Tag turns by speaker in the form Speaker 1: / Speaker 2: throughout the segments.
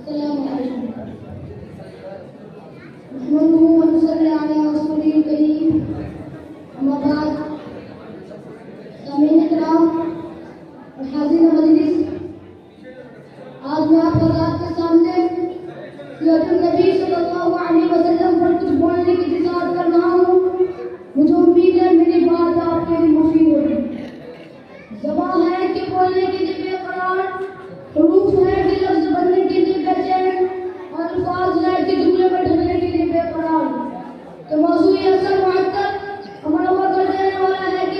Speaker 1: आज मैं आप के सामने नबी सल्लल्लाहु अलैहि वसल्लम पर कुछ बोलने की जिसात कर रहा हूँ। मुझे उम्मीद है मेरी बात आपके लिए मुफीद होगी। ज़बान है कि बोलने के लिए बेकरार, हुरूफ है कि लफ्ज़ बनने के लिए बेचैन, और अल्फाज है कि जुमले में ढलने के लिए बेकरार। तो मौज़ूई असर मुअत्तर हमारा वक़्त देने वाला है कि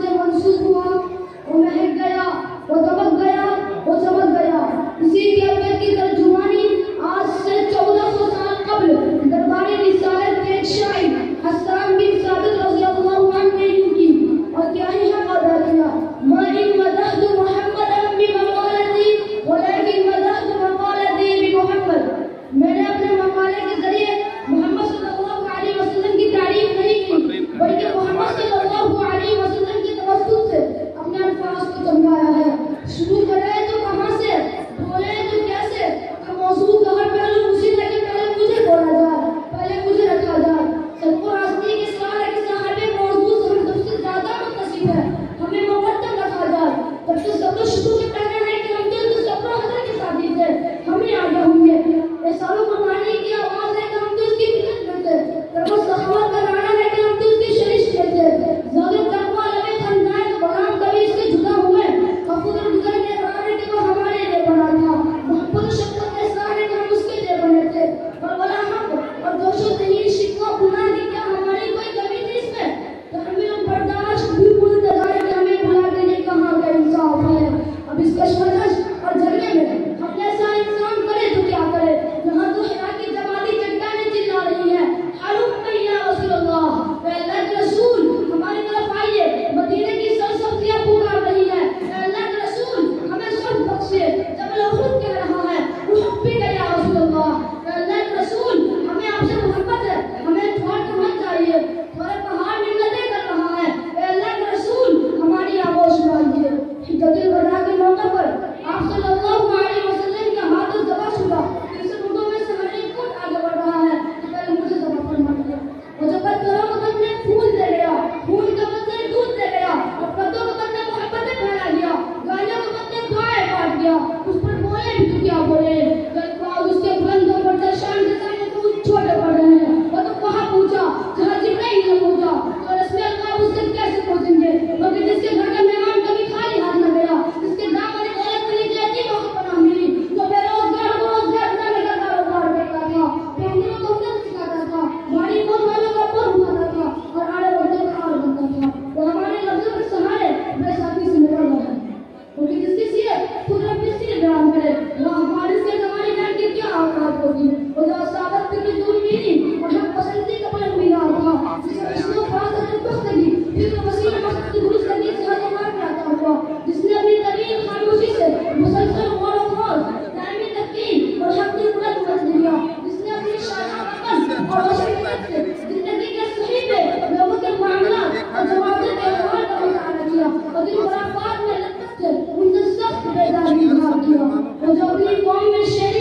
Speaker 1: से मंसूब हुआ वो महक गया, वो दमक गया, वो चमक गया। इसी कैफियत की तर्जुमानी आज से 1400 साल कबल दरबारी रिसालत के एक शायर हसन बिन साबित रज़ियल्लाहु अन्हु ने की, और क्या ही हक अदा किया। मा इन मदहतु मुहम्मदन बि मक़ालती वलाकिन मदहतु मक़ालती बि मुहम्मद। मैंने अपने मक़ाले के जरिए मोहम्मद सल्लल्लाहु अलैहि वसल्लम की तारीफ नहीं की, बल्कि मोहम्मद सल्लल्लाहु अलैहि वसल्लम की तवस्सुत से अपने अल्फाज को चमकाया है। शुरू करें तो कहां से, बोले तो कैसे, का मौजूद का हर पहलू उसी तरह के पहले मुझे बोला जाए, पहले मुझे रखा जाए। सबको रास्ते के सहारे के साहबे मौजूद हम सबसे ज्यादा मुतसिब है, हमें मुकद्दम रखा जाए। तब तो सब लोग शुरू से कहने हैं कि हम दिल तो सब हजरत के साथी थे, हमें आगे होंगे। ये सालों कुर्बानी की आवाज है कि हम तो इसकी खिदमत करते, पर वो सहाबा का नारा है कि हम तो इसकी शरीश करते। ज़ालिम तकवा लबे खंदाए तो गुलाम कभी इससे जुदा हुए। खफूद गुजर के राने के वो हमारे लिए बना था, मोहब्बत शफ़क़त के सहारे हम उसके लिए बने थे। और वला हक और दोषो तहीर शिकवा गुनाह की क्या हमारी कोई कमी थी इसमें? तो हमें बर्दाश्त भी भूल दगार के हमें भुला देने कहाँ का इंसाफ है। अब इस कश्मकश और जलने में अपने ऐसा इंसान करे तो क्या करे। यहाँ तो हिरा की जमाती चट्टानें चिल्ला रही है, हरुम या रसूलल्लाह, अल्लाह के रसूल हमारी तरफ आइए। मदीने की सरसब्जियां पुकार रही है, अल्लाह के रसूल हमें सब बख्शे। जबल उहद कह रहा है, उहद पे गया रसूलल्लाह, अल्लाह के रसूल हमें आपसे मोहब्बत है, हमें छोड़ के मत जाइए। थोड़े पहाड़ मिन्नतें कर रहा है, अल्लाह के रसूल हमारी आवाज़ सुनाइए। हिद्दतुल वदा के मौके पर आप सल्लल्लाहु अलैहि वसल्लम का हाथ ज़बा शुदा, इस रुदों में से हर एक फुट आगे बढ़ रहा है। पहले मुझे ज़बा फरमा दिया, मुझे पत्थरों के बदले फूल दे गया, फूल के बदले दूध दे गया, और पत्तों के बदले मोहब्बतें फैला दिया, गालियों के बदले दुआएं बांट दिया। उस पर बोले भी तो क्या बोले, अल्फाज उसके बुलंद और बर्दाश्त के सामने तो छोटे पड़ रहे हैं। वो तो वहाँ पूछा जहाँ जिब्राइल ने पूछा, तो रस्मे अल्लाह उससे कैसे पहुँचेंगे। मगर जिसके घर का मेहमान कभी खाली हाथ न गया, जिसके दामन दौलत के नीचे यतीमों को पनाह मिली, जो बेरोजगार को रोजगार दिलाने का कारोबार करता था, पेंगलों को हुनर सिखाता था, भारी बोझ वालों का बोझ उठाता था, और आड़े बंदे का हार बनता था। वो हमारे लफ्जों के सहारे बेसाखी से निकल रहा है, क्योंकि जिसकी सीरत खुद रब की सीरत बयान करे, वो हमारे से हमारी जान की क्या औकात होगी। वो जो साबत की दूर मीनी और हम पसंदी का पलक मीना था, जिसने विष्णु पास अपनी पुख्तगी फिर वसील मकसद की दुरुस्त करने से हर मार आता हुआ, जिसने अपनी तवील खामोशी से मुसलसल गौर और ख्वास दायमी तकीन और हक की बुलंद कर दिया, जिसने अपनी शाना अकल और रोशनी से जिंदगी के सही पे लोगों के मामलात और जवाबदेह व्यवहार का मुताला किया, और दिन खुराफात में लतफ से उनसे सख्त बेदारी इज़हार किया। वो जो अपनी कौम में शेरी